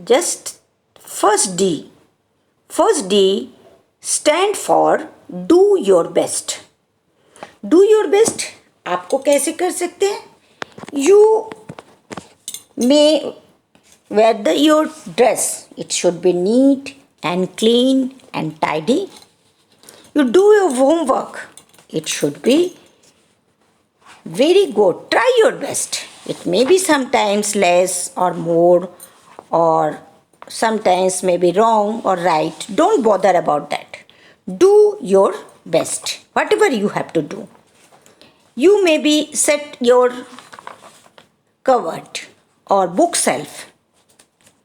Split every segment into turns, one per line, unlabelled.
Just first D. First D stand for do your best. Do your best आपको कैसे कर सकते हैं? You may wear your dress. It should be neat and clean and tidy. You do your homework. It should be very good. Try your best. It may be sometimes less or more, or sometimes may be wrong or right. Don't bother about that. Do your best. Whatever you have to do. You maybe set your cupboard or bookshelf.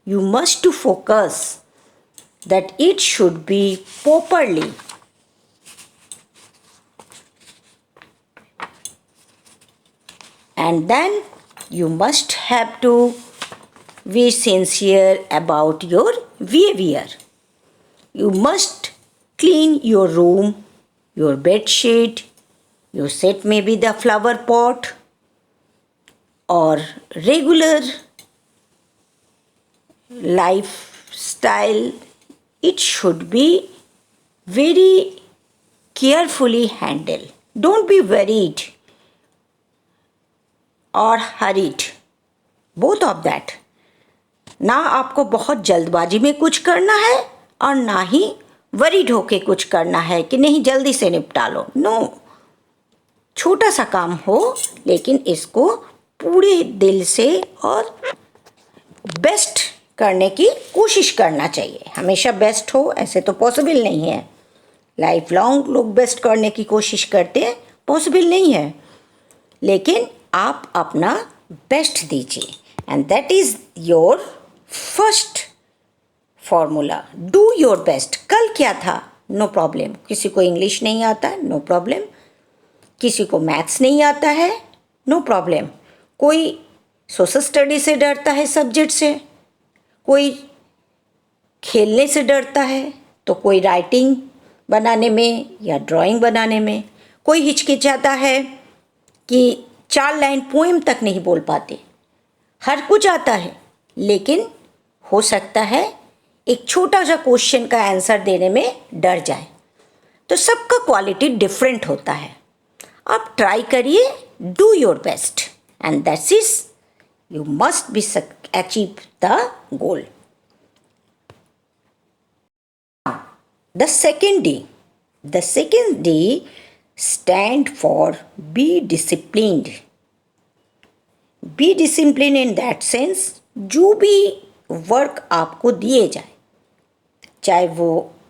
You must to focus that it should be properly. And then you must have to be sincere about your behavior. You must clean your room, your bed sheet, you set maybe the flower pot, or regular lifestyle. It should be very carefully handled. Don't be worried और hurried, both of that. ना आपको बहुत जल्दबाजी में कुछ करना है और ना ही वरीड होके कुछ करना है कि नहीं जल्दी से निपटा लो. नो, छोटा सा काम हो लेकिन इसको पूरे दिल से और बेस्ट करने की कोशिश करना चाहिए. हमेशा बेस्ट हो ऐसे तो पॉसिबल नहीं है. लाइफ लॉन्ग लोग बेस्ट करने की कोशिश करते हैं, पॉसिबल नहीं है, लेकिन आप अपना बेस्ट दीजिए. And that is your first formula. Do your best. कल क्या था? No problem. किसी को इंग्लिश नहीं आता है, नो प्रॉब्लम. किसी को मैथ्स नहीं आता है, नो प्रॉब्लम. कोई सोशल स्टडी से डरता है सब्जेक्ट से, कोई खेलने से डरता है, तो कोई राइटिंग बनाने में या ड्राइंग बनाने में. कोई हिचकिचाता है कि 4 लाइन पोएम तक नहीं बोल पाते. हर कुछ आता है, लेकिन हो सकता है एक छोटा सा क्वेश्चन का आंसर देने में डर जाए. तो सबका क्वालिटी डिफरेंट होता है. आप ट्राई करिए. Do your best and that's is you must be achieve the goal. The second D. The second D stand for be disciplined. Be disciplined in that sense, जो भी वर्क आपको दिए जाए, चाहे वो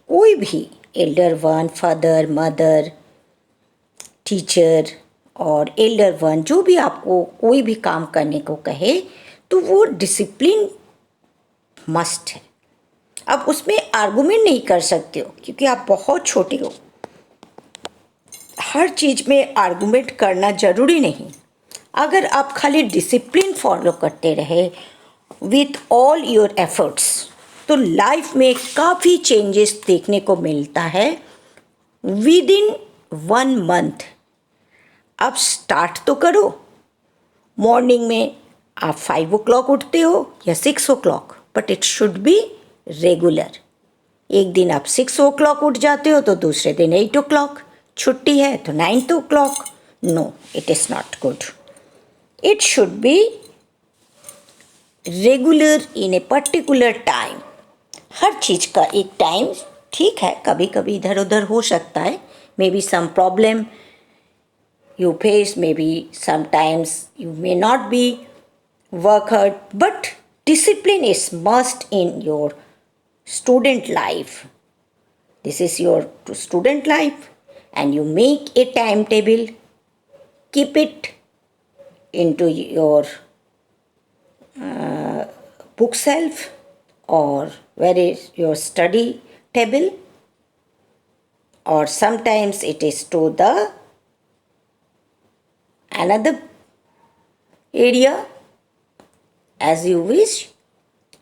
कोई भी Elder one, father, mother, teacher और एल्डर वन, जो भी आपको कोई भी काम करने को कहे, तो वो डिसिप्लिन मस्ट है. अब उसमें आर्गूमेंट नहीं कर सकते हो क्योंकि आप बहुत छोटे हो. हर चीज़ में आर्गूमेंट करना ज़रूरी नहीं. अगर आप खाली डिसिप्लिन फॉलो करते रहे विथ ऑल योर एफर्ट्स, तो लाइफ में काफ़ी चेंजेस देखने को मिलता है विद इन 1 मंथ. अब स्टार्ट तो करो. मॉर्निंग में आप 5 o'clock उठते हो या 6 o'clock, but it should be regular. एक दिन आप 6 o'clock उठ जाते हो तो दूसरे दिन 8 o'clock. छुट्टी है तो 9 o'clock. No, it is not good. It should be regular in a particular time. हर चीज़ का एक टाइम. ठीक है, कभी कभी इधर उधर हो सकता है. Maybe some problem you face, maybe sometimes you may not be work hard, but discipline is must in your student life. This is your student life and you make a timetable, keep it into your bookshelf or where is your study table, or sometimes it is to the another area as you wish.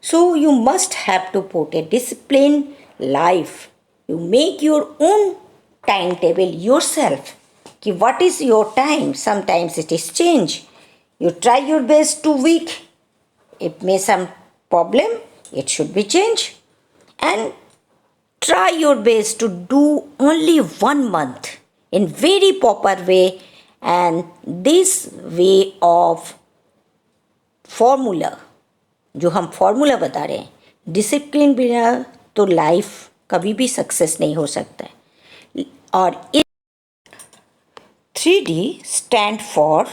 So you must have to put a disciplined life. You make your own timetable yourself. Ki what is your time? Sometimes it is change. You try your best 2 week. If may some problem, it should be changed. And try your best to do only 1 month in very proper way, and this way of formula, जो हम formula बता रहे हैं, discipline बिना तो life कभी भी success नहीं हो सकता है. और 3D stand for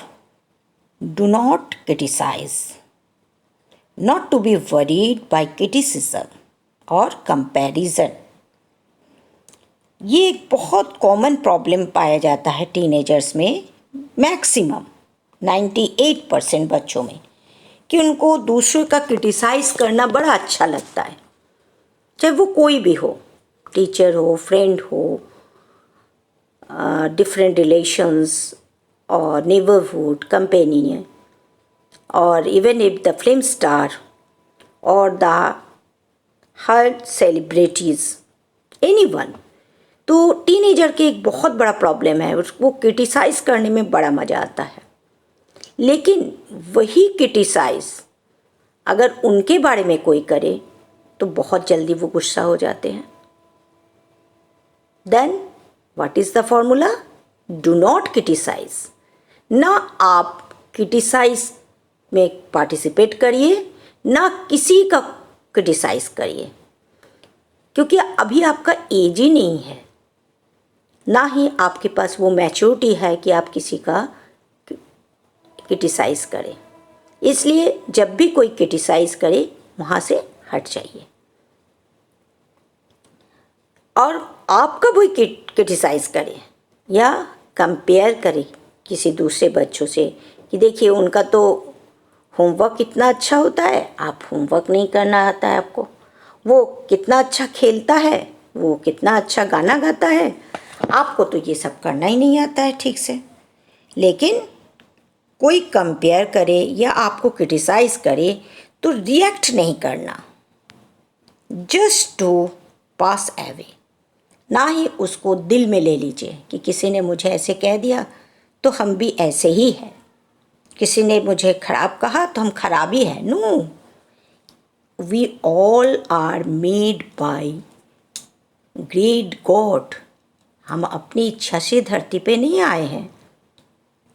do not criticise, not to be worried by criticism और कंपैरिजन. ये एक बहुत कॉमन प्रॉब्लम पाया जाता है टीनेजर्स में, मैक्सिमम 98% बच्चों में, कि उनको दूसरों का क्रिटिसाइज़ करना बड़ा अच्छा लगता है, चाहे वो कोई भी हो, टीचर हो, फ्रेंड हो, डिफरेंट रिलेशंस और नेबरहुड कंपेनियन, और even if the film star और द हर सेलिब्रिटीज़, एनीवन. तो टीनेजर के एक बहुत बड़ा प्रॉब्लम है, उसको क्रिटिसाइज़ करने में बड़ा मज़ा आता है. लेकिन वही क्रिटिसाइज़ अगर उनके बारे में कोई करे तो बहुत जल्दी वो गुस्सा हो जाते हैं. Then what is the formula? Do not criticise. ना आप क्रिटिसाइज में पार्टिसिपेट करिए, ना किसी का क्रिटिसाइज करिए, क्योंकि अभी आपका एज ही नहीं है, ना ही आपके पास वो मैच्योरिटी है कि आप किसी का क्रिटिसाइज़ करें. इसलिए जब भी कोई क्रिटिसाइज़ करे वहाँ से हट जाइए. और आपका कोई क्रिटिसाइज़ करे या कंपेयर करे किसी दूसरे बच्चों से कि देखिए उनका तो होमवर्क कितना अच्छा होता है, आप होमवर्क नहीं करना आता है आपको, वो कितना अच्छा खेलता है, वो कितना अच्छा गाना गाता है, आपको तो ये सब करना ही नहीं आता है ठीक से. लेकिन कोई कंपेयर करे या आपको क्रिटिसाइज़ करे तो रिएक्ट नहीं करना, जस्ट टू पास अवे. ना ही उसको दिल में ले लीजिए कि किसी ने मुझे ऐसे कह दिया तो हम भी ऐसे ही हैं, किसी ने मुझे खराब कहा तो हम खराब ही हैं. No, we all are made by great god. हम अपनी इच्छा से धरती पे नहीं आए हैं.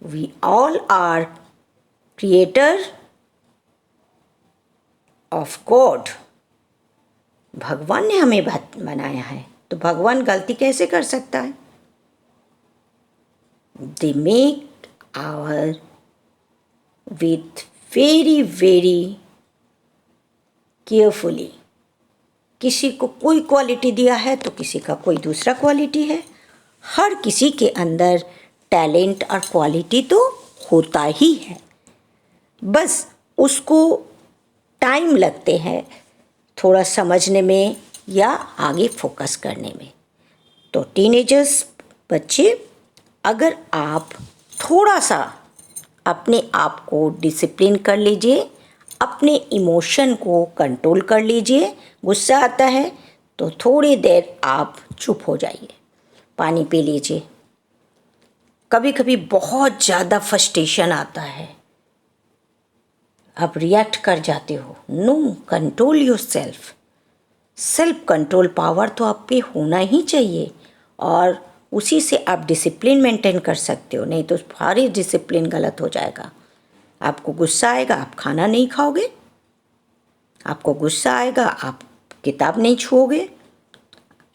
We all are creator of God. भगवान ने हमें बनाया है, तो भगवान गलती कैसे कर सकता है? They make our with very very carefully. किसी को कोई क्वालिटी दिया है तो किसी का कोई दूसरा क्वालिटी है. हर किसी के अंदर टैलेंट और क्वालिटी तो होता ही है, बस उसको टाइम लगते हैं थोड़ा समझने में या आगे फोकस करने में. तो टीनेजर्स बच्चे, अगर आप थोड़ा सा अपने आप को डिसिप्लिन कर लीजिए, अपने इमोशन को कंट्रोल कर लीजिए. गुस्सा आता है तो थोड़ी देर आप चुप हो जाइए, पानी पी लीजिए. कभी कभी बहुत ज़्यादा फ्रस्ट्रेशन आता है, आप रिएक्ट कर जाते हो. No, control yourself. Self control power तो आप पे होना ही चाहिए, और उसी से आप डिसिप्लिन मेंटेन कर सकते हो. नहीं तो सारी डिसिप्लिन गलत हो जाएगा. आपको गुस्सा आएगा, आप खाना नहीं खाओगे. आपको गुस्सा आएगा, आप किताब नहीं छुओगे.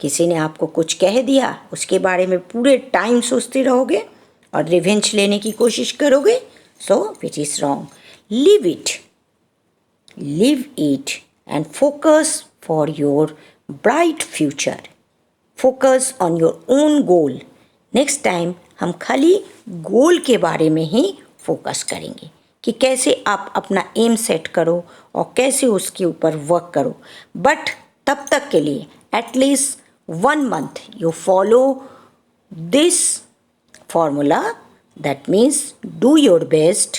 किसी ने आपको कुछ कह दिया, उसके बारे में पूरे टाइम सोचते रहोगे और रिवेंज लेने की कोशिश करोगे. So which is wrong. Leave it and focus for your bright future. Focus on your own goal. Next time हम खाली गोल के बारे में ही फोकस करेंगे कि कैसे आप अपना एम सेट करो और कैसे उसके ऊपर वर्क करो. बट तब तक के लिए at least 1 month you follow this formula. That means do your best,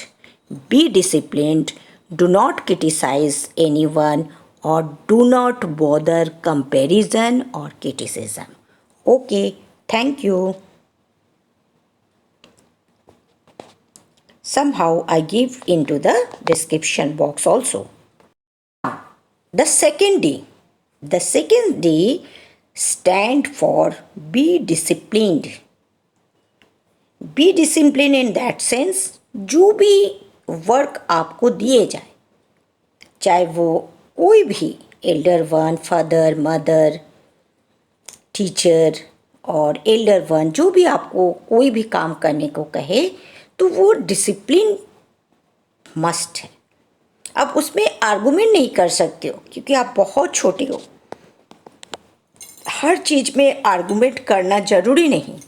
be disciplined, do not criticize anyone, or do not bother comparison or criticism. Okay, thank you. Somehow I give into the description box also. The second D. The second D stand for be disciplined. Be disciplined in that sense, जो भी work आपको दिए जाए, चाहे वो कोई भी Elder one, father, mother, teacher और एल्डर वन जो भी आपको कोई भी काम करने को कहे, तो वो डिसिप्लिन मस्ट है. अब उसमें आर्गुमेंट नहीं कर सकते हो क्योंकि आप बहुत छोटे हो. हर चीज़ में आर्गुमेंट करना ज़रूरी नहीं.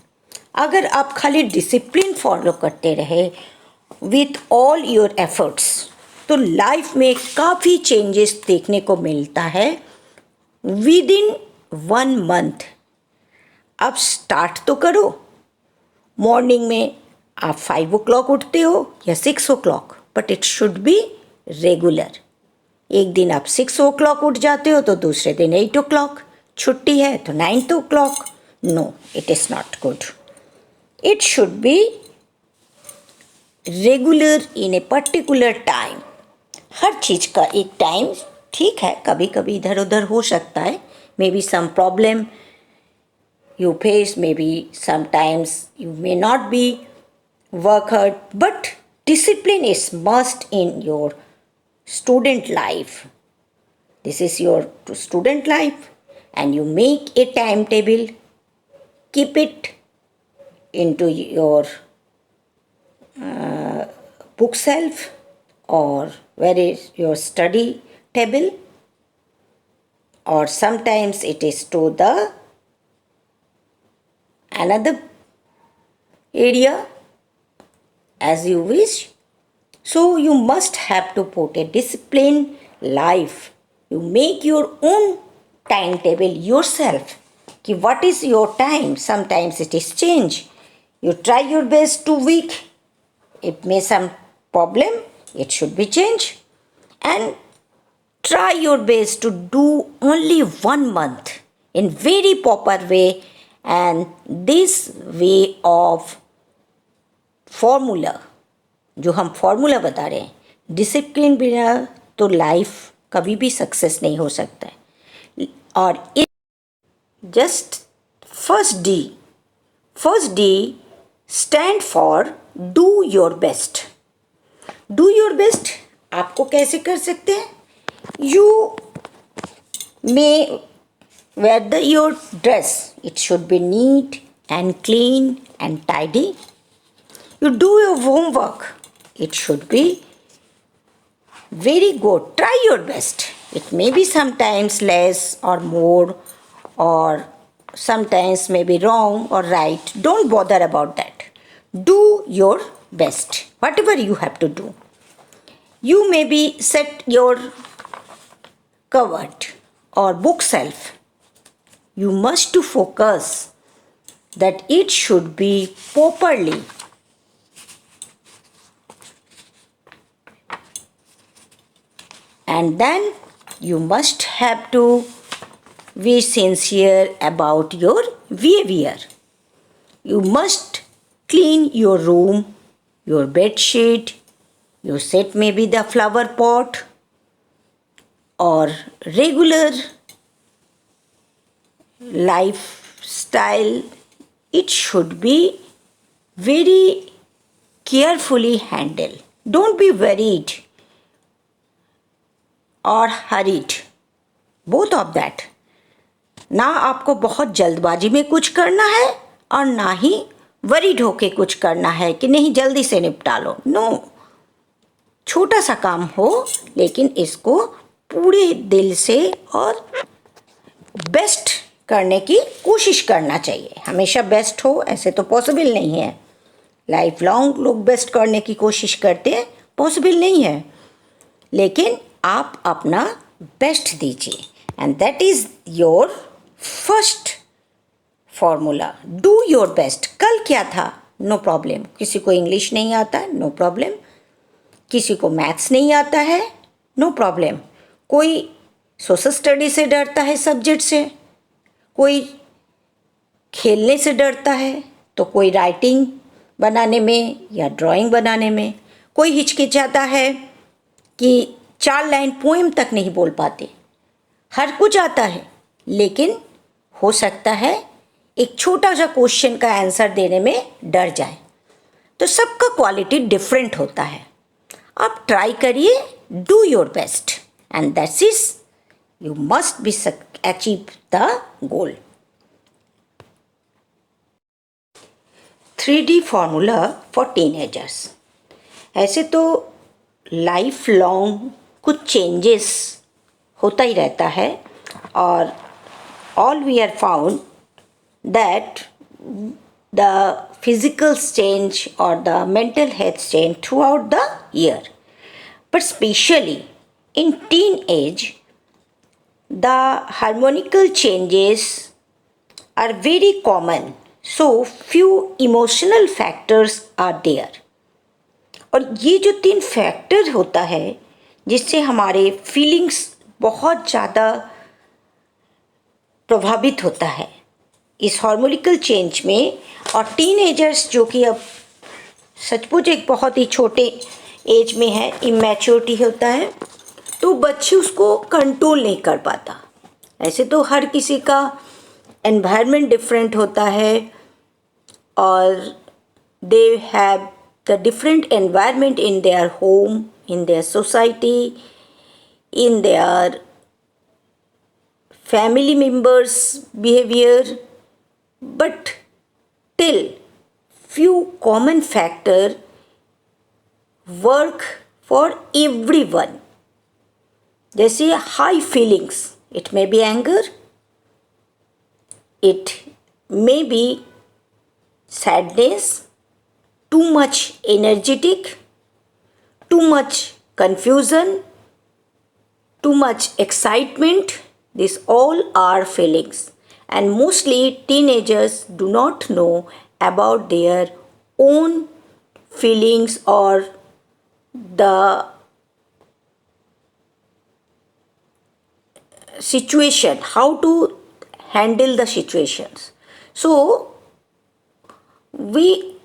अगर आप खाली डिसिप्लिन फॉलो करते रहे विथ ऑल योर एफर्ट्स, तो लाइफ में काफ़ी चेंजेस देखने को मिलता है विद इन 1 मंथ. अब स्टार्ट तो करो. मॉर्निंग में आप 5 o'clock उठते हो या 6 o'clock, but it should be regular. एक दिन आप 6 o'clock उठ जाते हो तो दूसरे दिन 8 o'clock, छुट्टी है तो 9 o'clock. No, it is not good. It should be regular in a particular time. हर चीज़ का एक टाइम ठीक है, कभी कभी इधर उधर हो सकता है. Maybe some problem you face, maybe sometimes you may not be work hard, but discipline is must in your student life. This is your student life and you make a timetable, keep it into your bookshelf or where is your study table, or sometimes it is to the another area as you wish. So you must have to put a disciplined life. You make your own timetable yourself. Ki what is your time? Sometimes it is change. You try your best 2 week. It may some problem. It should be change. And try your best to do only 1 month in very proper way. And this way of formula, जो हम formula बता रहे हैं, discipline बिना तो life कभी भी success नहीं हो सकता है. और just first D stand for do your best. Do your best आपको कैसे कर सकते हैं? You may wear your dress, it should be neat and clean and tidy. You do your homework, it should be very good. Try your best. It may be sometimes less or more, or sometimes may be wrong or right. Don't bother about that. Do your best, whatever you have to do. You maybe set your cupboard or bookshelf. You must to focus that it should be properly. And then you must have to be sincere about your behavior. You must clean your room, your bed sheet, you set maybe the flower pot, or regular lifestyle. It should be very carefully handled. Don't be worried or hurried, both of that. ना आपको बहुत जल्दबाजी में कुछ करना है और ना ही वरीड होके कुछ करना है कि नहीं जल्दी से निपटा लो. नो, छोटा सा काम हो लेकिन इसको पूरे दिल से और बेस्ट करने की कोशिश करना चाहिए. हमेशा बेस्ट हो ऐसे तो पॉसिबल नहीं है. लाइफ लॉन्ग लोग बेस्ट करने की कोशिश करते हैं, पॉसिबल नहीं है, लेकिन आप अपना बेस्ट दीजिए. And that is your first formula. Do your best. कल क्या था? No problem. किसी को इंग्लिश नहीं आता है, नो प्रॉब्लम. किसी को मैथ्स नहीं आता है, नो प्रॉब्लम. कोई सोशल स्टडी से डरता है सब्जेक्ट से, कोई खेलने से डरता है, तो कोई राइटिंग बनाने में या ड्राइंग बनाने में, कोई हिचकिचाता है कि 4 लाइन पोएम तक नहीं बोल पाते, हर कुछ आता है, लेकिन हो सकता है एक छोटा सा क्वेश्चन का आंसर देने में डर जाए। तो सबका क्वालिटी डिफरेंट होता है। आप ट्राई करिए, do your best, and that's is you must be achieve the goal. 3D formula for teenagers. ऐसे तो लाइफ लॉन्ग कुछ चेंजेस होता ही रहता है, और all we are found that the physical change or the mental health change throughout the year. But especially in teenage, the harmonical changes are very common. So few emotional factors are there. और ये जो 3 factor होता है जिससे हमारे feelings बहुत ज़्यादा प्रभावित होता है इस हार्मोनिकल चेंज में। और टीनेजर्स जो कि अब सचमुच एक बहुत ही छोटे एज में है, इमैच्योरिटी होता है, तो बच्चे उसको कंट्रोल नहीं कर पाता। ऐसे तो हर किसी का एनवायरनमेंट डिफरेंट होता है, और they have the different environment in their home, in their society, in their family members' behavior, but till few common factor work for everyone. जैसे high feelings, it may be anger, it may be sadness, too much energetic, too much confusion, too much excitement. These all are feelings, and mostly teenagers do not know about their own feelings or the situation, how to handle the situations. So we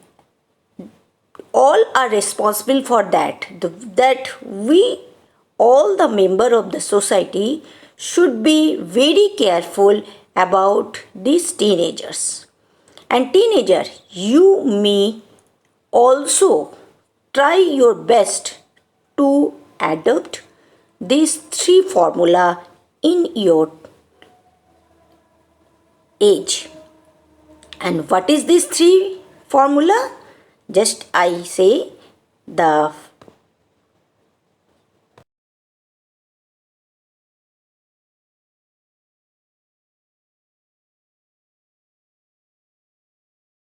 all are responsible for that, that we all the member of the society should be very careful about these teenagers. And teenager, you may also try your best to adopt these 3 formula in your age. And what is this 3 formula? Just I say, the